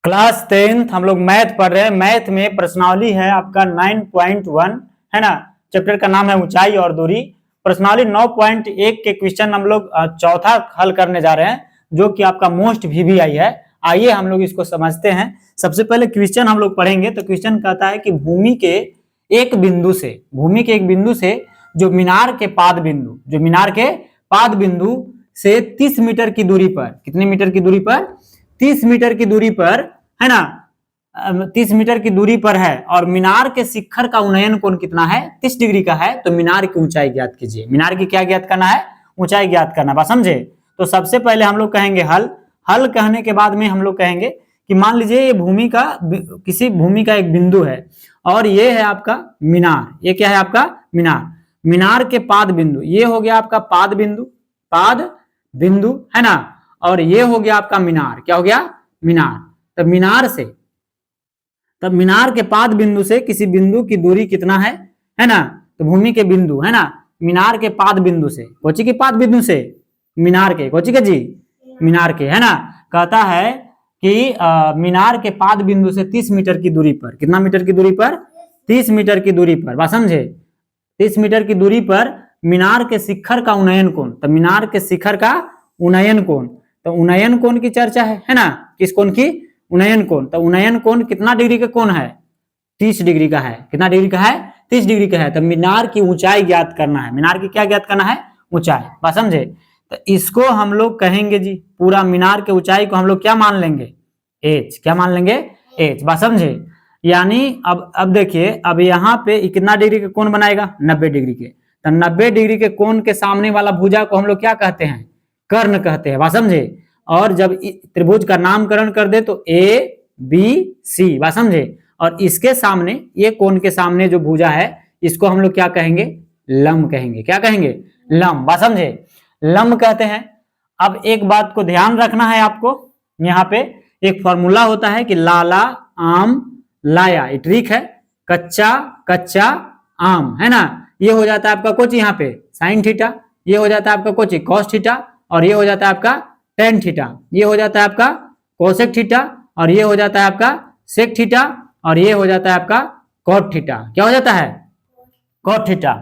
Class 10th हम लोग math पढ़ रहे हैं। मैथ में प्रश्नावली है आपका 9.1 है ना। चैप्टर का नाम है ऊंचाई और दूरी। प्रश्नावली 9.1 के क्वेश्चन हम लोग चौथा हल करने जा रहे हैं, जो कि आपका मोस्ट VVI है। आइए हम लोग इसको समझते हैं। सबसे पहले क्वेश्चन हम लोग पढ़ेंगे। तो क्वेश्चन कहता है कि भूमि के एक बिंदु से जो मीनार के पाद बिंदु से 30 मीटर की दूरी पर, कितने मीटर की दूरी पर, 30 मीटर की दूरी पर है ना, 30 मीटर की दूरी पर है और मीनार के शिखर का उन्नयन कोण कितना है, 30 डिग्री का है। तो मीनार की ऊंचाई ज्ञात कीजिए। मीनार की क्या ज्ञात करना है, ऊंचाई ज्ञात करना, बात समझे। तो सबसे पहले हम लोग कहेंगे हल कहने के बाद में हम लोग कहेंगे कि मान लीजिए ये किसी भूमि का एक बिंदु है और ये है आपका मीनार। ये क्या है आपका मीनार के पाद बिंदु, ये हो गया आपका पाद बिंदु है ना, और ये हो गया आपका मीनार। क्या हो गया, मीनार। तब मीनार के पाद बिंदु से किसी बिंदु की दूरी कितना है ना। तो भूमि के बिंदु है ना, मीनार के पाद बिंदु से, कोची के पाद बिंदु से, मीनार के, कोची के जी, मीनार के है ना। कहता है कि मीनार के पाद बिंदु से 30 मीटर की दूरी पर, कितना मीटर की दूरी पर, 30 मीटर की दूरी पर, बात समझे। 30 मीटर की दूरी पर मीनार के शिखर का उन्नयन कोण, तो मीनार के शिखर का उन्नयन कोण, तो उन्नयन कोण की चर्चा है ना। किस कोण की, उन्नयन कोण। तो उन्नयन कोण कितना डिग्री का कोण है, 30 डिग्री का है। कितना डिग्री का है, 30 डिग्री का है। तो मीनार की ऊंचाई ज्ञात करना है। मीनार की क्या ज्ञात करना है, ऊंचाई, बात समझे। तो इसको हम लोग कहेंगे जी, पूरा मीनार के ऊंचाई को हम लोग क्या मान लेंगे, एच। क्या मान लेंगे, एच, बात समझे। यानी अब देखिए, अब यहाँ पे कितना डिग्री का कोण बनाएगा, 90 डिग्री के। तो 90 डिग्री के कोण के सामने वाला भुजा को हम लोग क्या कहते हैं, कर्ण कहते हैं, बात समझे। और जब त्रिभुज का नामकरण कर दे तो ABC, बात समझे। और इसके सामने, ये कोण के सामने जो भुजा है, इसको हम लोग क्या कहेंगे, लंब कहेंगे। क्या कहेंगे, लंब, बात समझे, लंब कहते हैं। अब एक बात को ध्यान रखना है आपको, यहाँ पे एक फॉर्मूला होता है कि लाला आम लाया, ट्रिक है, कच्चा आम है ना। ये हो जाता है आपका कोची यहाँ पे साइन थीटा, ये हो जाता है आपका कोची कॉस थीटा, और ये हो जाता है आपका टेन थीटा, ये हो जाता है आपका कोसेक थीटा, और ये हो जाता है आपका सेक थीटा, और ये हो जाता है आपका कॉट थीटा। क्या हो जाता है, कॉट थीटा।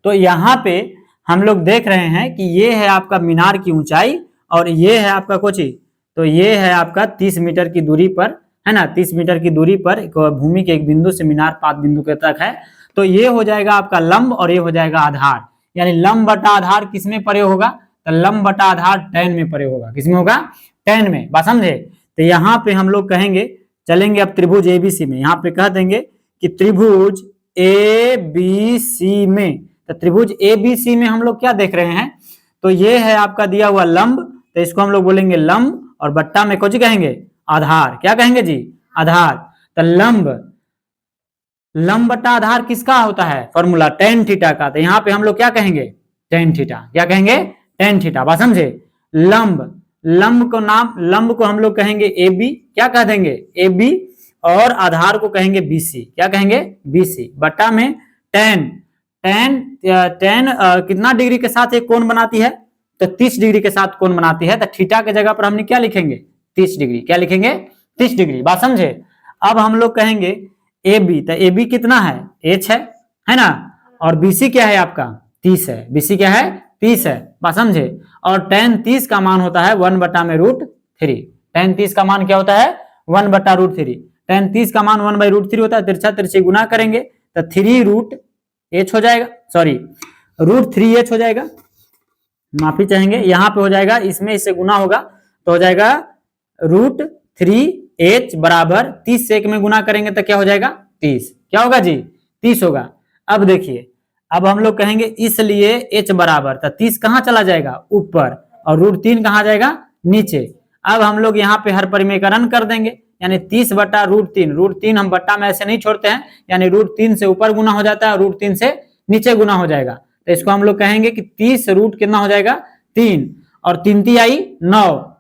तो यहाँ पे हम लोग देख रहे हैं कि ये है आपका मीनार की ऊंचाई और ये है आपका कोची, तो ये है आपका 30 मीटर की दूरी पर है ना, 30 मीटर की दूरी पर भूमि के एक बिंदु से मीनार पाद बिंदु के तक है। तो ये हो जाएगा आपका लंब और ये हो जाएगा आधार। यानी लंब बटा आधार किस में प्रयोग होगा, तो लंब बटा आधार tan में प्रयोग होगा। किसमें होगा, tan में, बात समझे। तो यहाँ पे हम लोग कहेंगे, चलेंगे अब त्रिभुज ABC में। यहाँ पे कह देंगे कि त्रिभुज ABC में, तो त्रिभुज ABC में हम लोग क्या देख रहे हैं, तो ये है आपका दिया हुआ लंब, तो इसको हम लोग बोलेंगे लंब, और बट्टा में कुछ कहेंगे आधार। क्या कहेंगे जी, आधार। तो लंब बट्टा आधार किसका होता है, फॉर्मूला tan थीटा का। तो यहाँ पे हम लोग क्या कहेंगे, tan थीटा। क्या कहेंगे, tan थीटा, बात समझे। लंब को हम लोग कहेंगे AB। क्या कह देंगे, AB, और आधार को कहेंगे BC। क्या कहेंगे, BC, बट्टा में tan कितना डिग्री के साथ एक कोण बनाती है, तो 30 डिग्री के साथ कोण बनाती है। तो थीटा के जगह पर हमने क्या लिखेंगे, 30 डिग्री। क्या लिखेंगे, 30 डिग्री, बात समझे। अब हम लोग कहेंगे AB, तो AB कितना है, H है ना, और BC क्या है आपका, 30 है। BC क्या है, 30 है, बात समझे। और tan 30 का मान होता है 1/√3। tan 30 का मान क्या होता है, 1/√3। tan 30 का मान 1/√3 होता है। तिरछा तिरछी गुना करेंगे तो 3√h हो जाएगा, सॉरी √3h हो जाएगा, माफी चाहेंगे। यहाँ पे हो जाएगा, इसमें इससे गुना होगा तो हो जाएगा √3h बराबर 30 से 1 में गुना करेंगे तो क्या हो जाएगा, 30। क्या होगा जी, 30 होगा। अब देखिए, अब हम लोग कहेंगे इसलिए h बराबर, तो 30 कहाँ चला जाएगा, ऊपर, और √3 कहाँ जाएगा, नीचे। अब हम लोग यहाँ पे हर परिमेयकरण कर देंगे, यानी 30/√3। √3 हम बट्टा में ऐसे नहीं छोड़ते हैं, यानी √3 से ऊपर गुना हो जाता है, √3 से नीचे गुना हो जाएगा। तो इसको हम लोग कहेंगे कि 30 रूट कितना हो जाएगा, 3, और 3 × 3 =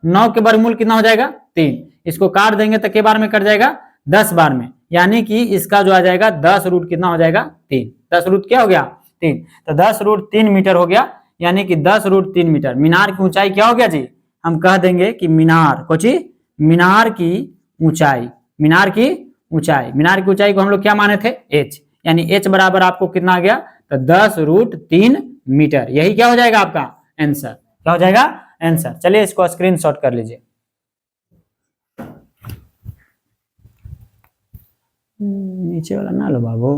9 के वर्गमूल कितना हो जाएगा, 3। इसको काट देंगे तो के बार में कट जाएगा, 10 बार में, यानी कि इसका जो आ जाएगा 10 रूट कितना हो जाएगा, 3। 10 रूट क्या हो गया, 3। तो 10√3 मीटर हो गया, यानी कि 10√3 मीटर। मीनार की ऊंचाई क्या हो गया जी, हम कह देंगे कि मीनार की ऊंचाई मीनार की ऊंचाई, मीनार की ऊंचाई को हम लोग क्या माने थे, h, यानी h बराबर आपको कितना आ गया, तो 10√3 मीटर। यही क्या हो जाएगा आपका आंसर, क्या हो जाएगा आंसर। चलिए इसको स्क्रीनशॉट कर लीजिए। नीचे वाला ना लो बाबू।